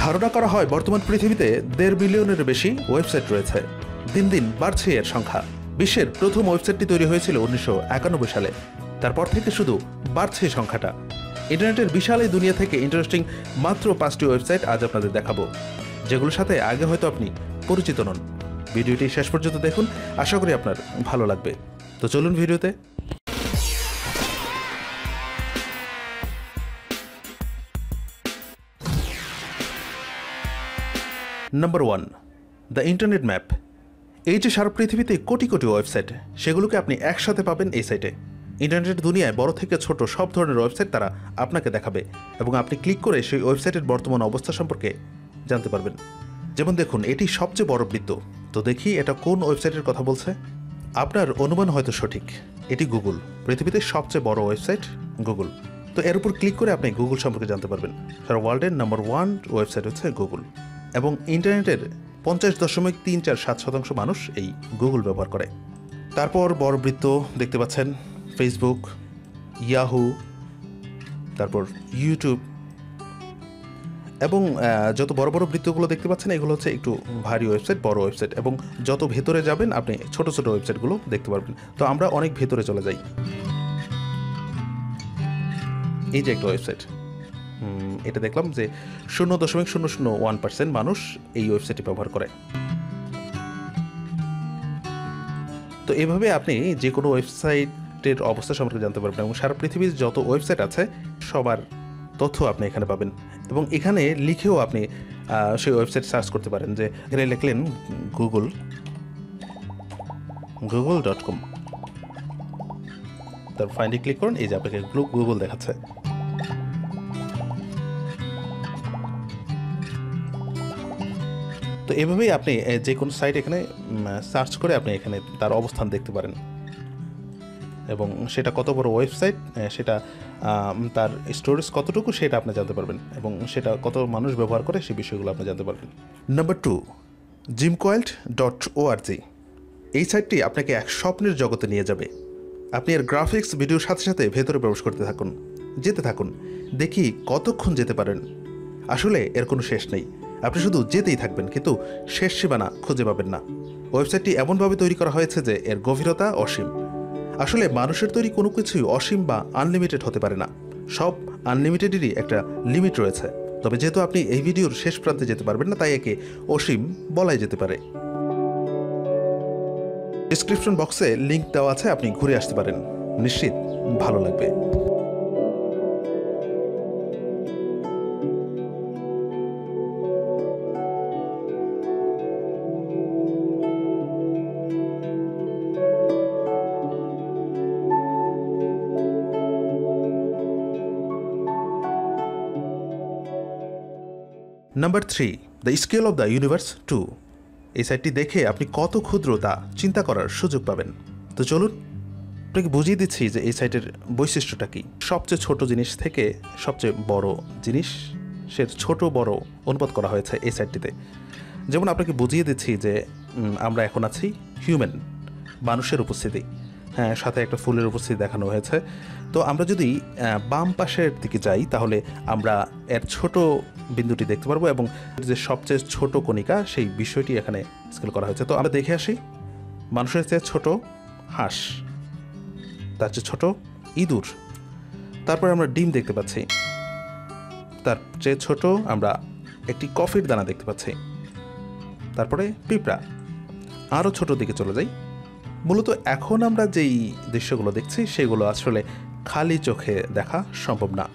ধারণা করা হয় বর্তমান পৃথিবীতে 1.5 বিলিয়নের বেশি ওয়েবসাইট রয়েছে। দিন দিন বাড়ছে এর সংখ্যা। বিশ্বের প্রথম ওয়েবসাইটটি তৈরি হয়েছিল 1991 সালে। তারপর থেকে শুধু বাড়ছে সংখ্যাটা। ইন্টারনেটের বিশাল এই দুনিয়া থেকে ইন্টারেস্টিং মাত্র 5টি ওয়েবসাইট আজ আপনাদের দেখাবো, যেগুলোর সাথে আগে হয়তো আপনি পরিচিত নন। ভিডিওটি শেষ পর্যন্ত দেখুন, আশা করি আপনার ভালো লাগবে। তো চলুন ভিডিওতে। Number 1, the internet map. এই যে সারা পৃথিবীতে কোটি কোটি ওয়েবসাইট, সেগুলোকে আপনি একসাথে পাবেন এই সাইটে। ইন্টারনেটের দুনিয়ায় বড় থেকে ছোট সব ধরনের ওয়েবসাইট তারা আপনাকে দেখাবে এবং আপনি ক্লিক করে সেই ওয়েবসাইটের বর্তমান অবস্থা সম্পর্কে জানতে পারবেন। যেমন দেখুন, এটি সবচেয়ে বড় বৃত্ত। তো দেখি এটা কোন ওয়েবসাইটের কথা বলছে। আপনার অনুমান হয়তো সঠিক, এটি গুগল। পৃথিবীতে সবচেয়ে বড় ওয়েবসাইট গুগল। তো এর উপর ক্লিক করে আপনি গুগল সম্পর্কে জানতে পারবেন। সারা ওয়ার্ল্ডের নাম্বার 1 ওয়েবসাইট হচ্ছে গুগল এবং ইন্টারনেটের 50.347% মানুষ এই গুগল ব্যবহার করে। তারপর বড় বৃত্ত দেখতে পাচ্ছেন ফেসবুক, ইয়াহু, তারপর ইউটিউব এবং যত বড় বড় বৃত্তগুলো দেখতে পাচ্ছেন এগুলো হচ্ছে একটু ভারী ওয়েবসাইট, বড় ওয়েবসাইট, এবং যত ভেতরে যাবেন আপনি ছোট ছোট ওয়েবসাইটগুলো দেখতে পারবেন। তো আমরা অনেক ভেতরে চলে যাই। এই যে একটা ওয়েবসাইট, এটা দেখলাম যে 0.001% মানুষ এই ওয়েবসাইটটি ব্যবহার করে। তো এভাবে আপনি যে কোনো ওয়েবসাইটের অবস্থা সম্পর্কে জানতে পারবেন এবং সারা পৃথিবীর যত ওয়েবসাইট আছে সবার তথ্য আপনি এখানে পাবেন। এবং এখানে লিখেও আপনি সেই ওয়েবসাইট সার্চ করতে পারেন। যে এখানে লিখলেন google.com, তারপর ফাইন্ডে ক্লিক করুন। এই যে আপনাকে গুগল দেখাচ্ছে। তো এভাবেই আপনি যে কোনো সাইট এখানে সার্চ করে আপনি এখানে তার অবস্থান দেখতে পারেন এবং সেটা কত বড় ওয়েবসাইট, সেটা তার স্টোরেজ কতটুকু সেটা আপনি জানতে পারবেন এবং সেটা কত মানুষ ব্যবহার করে সেই বিষয়গুলো আপনি জানতে পারবেন। Number 2, gymcoiled.org। এই সাইটটি আপনাকে এক স্বপ্নের জগতে নিয়ে যাবে। আপনি এর গ্রাফিক্স ভিডিওর সাথে সাথে ভেতরে প্রবেশ করতে থাকুন, যেতে থাকুন, দেখি কতক্ষণ যেতে পারেন। আসলে এর কোনো শেষ নেই, আপনি শুধু যেতেই থাকবেন, কিন্তু শেষ সীমানা খুঁজে পাবেন না। ওয়েবসাইটটি এমনভাবে তৈরি করা হয়েছে যে এর গভীরতা অসীম। আসলে মানুষের তৈরি কোনো কিছুই অসীম বা আনলিমিটেড হতে পারে না। সব আনলিমিটেডেরই একটা লিমিট রয়েছে। তবে যেহেতু আপনি এই ভিডিওর শেষ প্রান্তে যেতে পারবেন না, তাই একে অসীম বলাই যেতে পারে। ডেসক্রিপশন বক্সে লিঙ্ক দেওয়া আছে, আপনি ঘুরে আসতে পারেন, নিশ্চিত ভালো লাগবে। Number 3, the scale of the universe 2। এই সাইটটি দেখে আপনি কত ক্ষুদ্র তা চিন্তা করার সুযোগ পাবেন। তো চলুন আপনাকে বুঝিয়ে দিচ্ছি যে এই সাইটের বৈশিষ্ট্যটা কী। সবচেয়ে ছোট জিনিস থেকে সবচেয়ে বড় জিনিসের ছোট বড় অনুপাত করা হয়েছে এই সাইটটিতে। যেমন আপনাকে বুঝিয়ে দিচ্ছি যে আমরা এখন আছি হিউম্যান, মানুষের উপস্থিতি, হ্যাঁ, সাথে একটা ফুলের উপস্থিতি দেখানো হয়েছে। তো আমরা যদি বাম পাশের দিকে যাই তাহলে আমরা এর ছোট বিন্দুটি দেখতে পারবো এবং যে সবচেয়ে ছোট কণিকা সেই বিষয়টি এখানে স্কেল করা হয়েছে। তো আমরা দেখে আসি, মানুষের চেয়ে ছোট হাঁস, তার চেয়ে ছোট ইঁদুর, তারপরে আমরা ডিম দেখতে পাচ্ছি, তার চেয়ে ছোট আমরা একটি কফির দানা দেখতে পাচ্ছি, তারপরে পিঁপড়া। আরও ছোট দিকে চলে যাই। মূলত এখন আমরা যেই দৃশ্যগুলো দেখছি সেগুলো আসলে খালি চোখে দেখা সম্ভব না,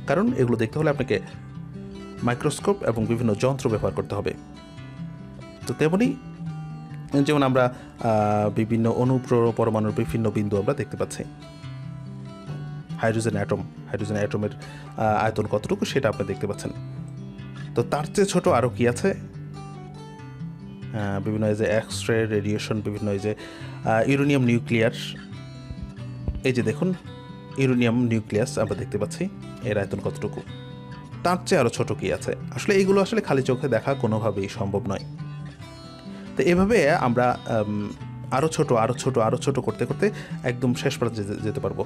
কারণ এগুলো দেখতে হলে আপনাকে মাইক্রোস্কোপ এবং বিভিন্ন যন্ত্র ব্যবহার করতে হবে। তো তেমনি যেমন আমরা বিভিন্ন পরমাণুর বিভিন্ন বিন্দু আমরা দেখতে পাচ্ছি। হাইড্রোজেন অ্যাটমের আয়তন কতটুকু সেটা আপনি দেখতে পাচ্ছেন। তো তার চেয়ে ছোট আরও কি আছে, বিভিন্ন এই যে এক্স রে রেডিয়েশন, বিভিন্ন এই যে ইউরেনিয়াম নিউক্লিয়াস, এই যে দেখুন ইউরেনিয়াম নিউক্লিয়াস আমরা দেখতে পাচ্ছি, এর আয়তন কতটুকু। তার চেয়ে আরও ছোটো কী আছে, আসলে এইগুলো আসলে খালি চোখে দেখা কোনোভাবেই সম্ভব নয়। তো এভাবে আমরা আরও ছোট করতে করতে একদম শেষ প্রান্তে যেতে পারবো।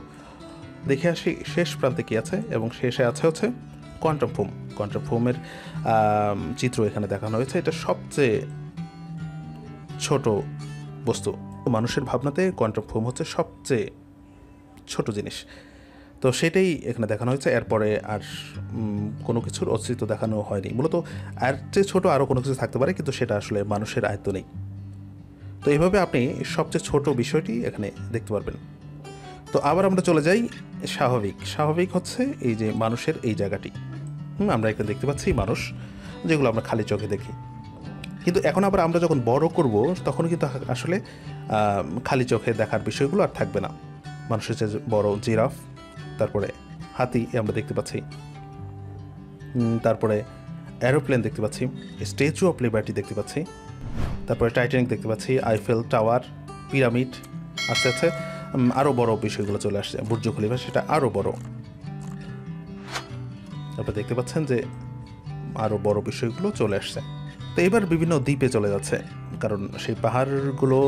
দেখে আসি শেষ প্রান্তে কী আছে, এবং শেষে আছে হচ্ছে কোয়ান্টাম ফোমের চিত্র এখানে দেখানো হয়েছে। এটা সবচেয়ে ছোট বস্তু। মানুষের ভাবনাতে কোয়ান্টাম ফোম হচ্ছে সবচেয়ে ছোট জিনিস, তো সেটাই এখানে দেখানো হয়েছে। এরপরে আর কোনো কিছুর অস্তিত্ব দেখানো হয়নি। মূলত আর চেয়ে ছোট আরও কোনো কিছু থাকতে পারে, কিন্তু সেটা আসলে মানুষের আয়ত্ত নেই। তো এইভাবে আপনি সবচেয়ে ছোট বিষয়টি এখানে দেখতে পারবেন। তো আবার আমরা চলে যাই স্বাভাবিক হচ্ছে এই যে মানুষের এই জায়গাটি। আমরা এখানে দেখতে পাচ্ছি মানুষ, যেগুলো আমরা খালি চোখে দেখি। কিন্তু এখন আবার আমরা যখন বড় করব তখন কিন্তু আসলে খালি চোখে দেখার বিষয়গুলো আর থাকবে না। মানুষের যে বড় জিরাফ, তারপরে হাতি আমরা দেখতে পাচ্ছি, তারপরে এরোপ্লেন দেখতে পাচ্ছি, স্ট্যাচু অফ লিবার্টি দেখতে পাচ্ছি, তারপরে টাইটানিক দেখতে পাচ্ছি, আইফেল টাওয়ার, পিরামিড, আস্তে আস্তে আরও বড় বিষয়গুলো চলে আসছে। বুর্জ খলিফা সেটা আরও বড়। আপনারা দেখতে পাচ্ছেন যে আরও বড় বিষয়গুলো চলে আসছে। তো এবার বিভিন্ন দ্বীপে চলে যাচ্ছে, কারণ সেই পাহাড়গুলো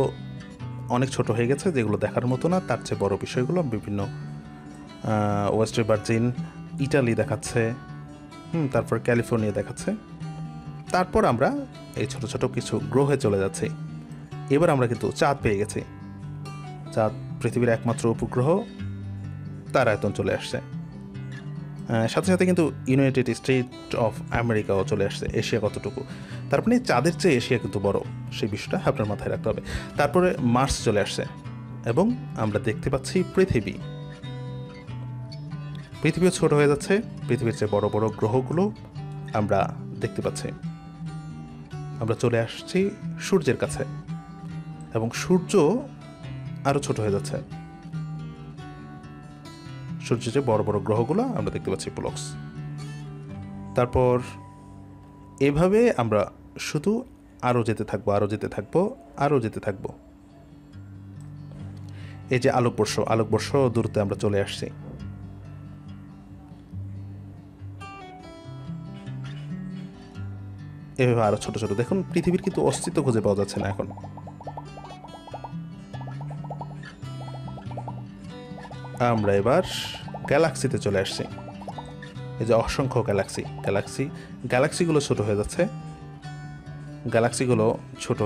অনেক ছোট হয়ে গেছে, যেগুলো দেখার মতো না। তার চেয়ে বড় বিষয়গুলো বিভিন্ন ওয়েস্ট ভার্জিন, ইটালি দেখাচ্ছে, তারপর ক্যালিফোর্নিয়া দেখাচ্ছে। তারপর আমরা এই ছোট ছোট কিছু গ্রহে চলে যাচ্ছি। এবার আমরা কিন্তু চাঁদ পেয়ে গেছি। চাঁদ পৃথিবীর একমাত্র উপগ্রহ, তার আয়তন চলে আসছে। সাথে সাথে কিন্তু ইউনাইটেড স্টেট অফ আমেরিকাও চলে আসছে। এশিয়া কতটুকু, তার মানে চাঁদের চেয়ে এশিয়া কিন্তু বড়, সেই বিষয়টা আপনার মাথায় রাখতে হবে। তারপরে মার্স চলে আসছে, এবং আমরা দেখতে পাচ্ছি পৃথিবীও ছোট হয়ে যাচ্ছে। পৃথিবীর চেয়ে বড় বড় গ্রহগুলো আমরা দেখতে পাচ্ছি। আমরা চলে আসছি সূর্যের কাছে, এবং সূর্য আরও ছোট হয়ে যাচ্ছে। সূর্যের যে বড় বড় গ্রহগুলো আমরা দেখতে পাচ্ছি পোলক্স। তারপর এভাবে আমরা শুধু আরও যেতে থাকবো। এই যে আলোকবর্ষ দূরত্বে আমরা চলে আসছি। এভাবে আরো ছোট ছোট দেখুন, পৃথিবীর কিন্তু অস্তিত্ব খুঁজে পাওয়া যাচ্ছে না এখন। আমরা এবার গ্যালাক্সিতে চলে আসছি। এই যে অসংখ্য গ্যালাক্সিগুলো ছোট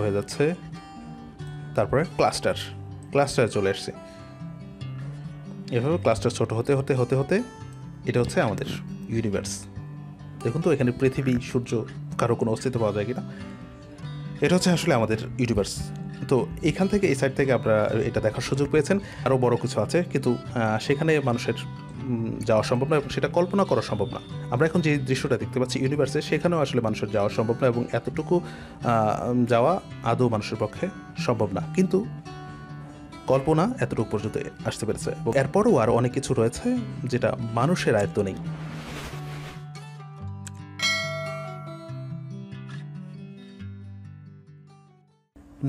হয়ে যাচ্ছে। তারপরে ক্লাস্টারে চলে আসছি। এভাবে ক্লাস্টার ছোট হতে এটা হচ্ছে আমাদের ইউনিভার্স। দেখুন তো এখানে পৃথিবী, সূর্য, কারো কোনো অস্তিত্ব পাওয়া যায় কিনা। এটা হচ্ছে আসলে আমাদের ইউনিভার্স। তো এখান থেকে, এই সাইড থেকে আপনারা এটা দেখার সুযোগ পেয়েছেন। আরও বড় কিছু আছে, কিন্তু সেখানে মানুষের যাওয়া সম্ভব না, এবং সেটা কল্পনা করা সম্ভব না। আমরা এখন যে দৃশ্যটা দেখতে পাচ্ছি ইউনিভার্সে, সেখানেও আসলে মানুষের যাওয়া সম্ভব না, এবং এতটুকু যাওয়া আদৌ মানুষের পক্ষে সম্ভব না। কিন্তু কল্পনা এতটুকু পর্যন্ত আসতে পেরেছে, এবং এরপরও আরও অনেক কিছু রয়েছে যেটা মানুষের আয়ত্ত নেই।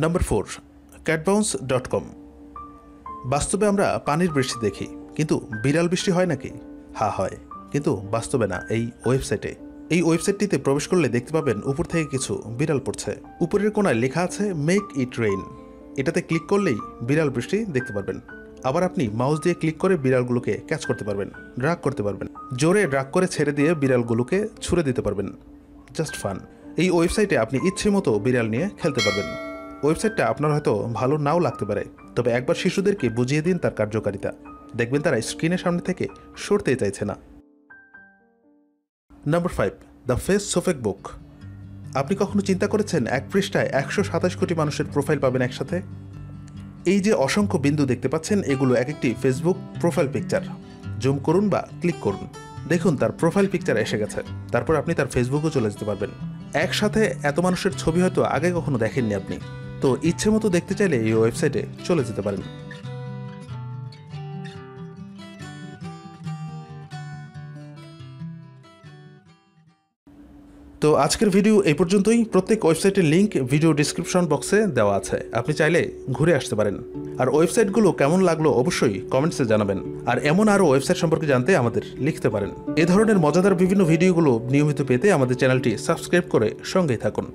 Number 4, catbounce.com। বাস্তবে আমরা পানির বৃষ্টি দেখি, কিন্তু বিড়াল বৃষ্টি হয় নাকি? হ্যাঁ হয়, কিন্তু বাস্তবে না। এই ওয়েবসাইটটিতে প্রবেশ করলে দেখতে পাবেন উপর থেকে কিছু বিড়াল পড়ছে। উপরের কোণায় লেখা আছে মেক ইট রেইন। এটাতে ক্লিক করলেই বিড়াল বৃষ্টি দেখতে পারবেন। আবার আপনি মাউস দিয়ে ক্লিক করে বিড়ালগুলোকে ক্যাচ করতে পারবেন, ড্রাগ করতে পারবেন, জোরে ড্রাগ করে ছেড়ে দিয়ে বিড়ালগুলোকে ছুঁড়ে দিতে পারবেন। Just fun. এই ওয়েবসাইটে আপনি ইচ্ছে মতো বিড়াল নিয়ে খেলতে পারবেন। ওয়েবসাইটটা আপনার হয়তো ভালো নাও লাগতে পারে, তবে একবার শিশুদেরকে বুঝিয়ে দিন তার কার্যকারিতা। দেখবেন তারা স্ক্রিনের সামনে থেকে সরতেই চাইছে না। নাম্বার 5, দ্য ফেস সোফেক বুক। আপনি কখনো চিন্তা করেছেন এক পৃষ্ঠায় 127 কোটি মানুষের প্রোফাইল পাবেন একসাথে? এই যে অসংখ্য বিন্দু দেখতে পাচ্ছেন, এগুলো এক একটি ফেসবুক প্রোফাইল পিকচার। জুম করুন বা ক্লিক করুন, দেখুন তার প্রোফাইল পিকচার এসে গেছে। তারপর আপনি তার ফেসবুকেও চলে যেতে পারবেন। একসাথে এত মানুষের ছবি হয়তো আগে কখনো দেখেননি আপনি। তো ইচ্ছে মতো দেখতে চাইলে এই ওয়েবসাইটে চলে যেতে পারেন। তো আজকের ভিডিও এই পর্যন্তই। প্রত্যেক ওয়েবসাইটের লিঙ্ক ভিডিও ডিসক্রিপশন বক্সে দেওয়া আছে, আপনি চাইলে ঘুরে আসতে পারেন। আর ওয়েবসাইটগুলো কেমন লাগলো অবশ্যই কমেন্টসে জানাবেন। আর এমন আরও ওয়েবসাইট সম্পর্কে জানতে আমাদের লিখতে পারেন। এ ধরনের মজাদার বিভিন্ন ভিডিওগুলো নিয়মিত পেতে আমাদের চ্যানেলটি সাবস্ক্রাইব করে সঙ্গেই থাকুন।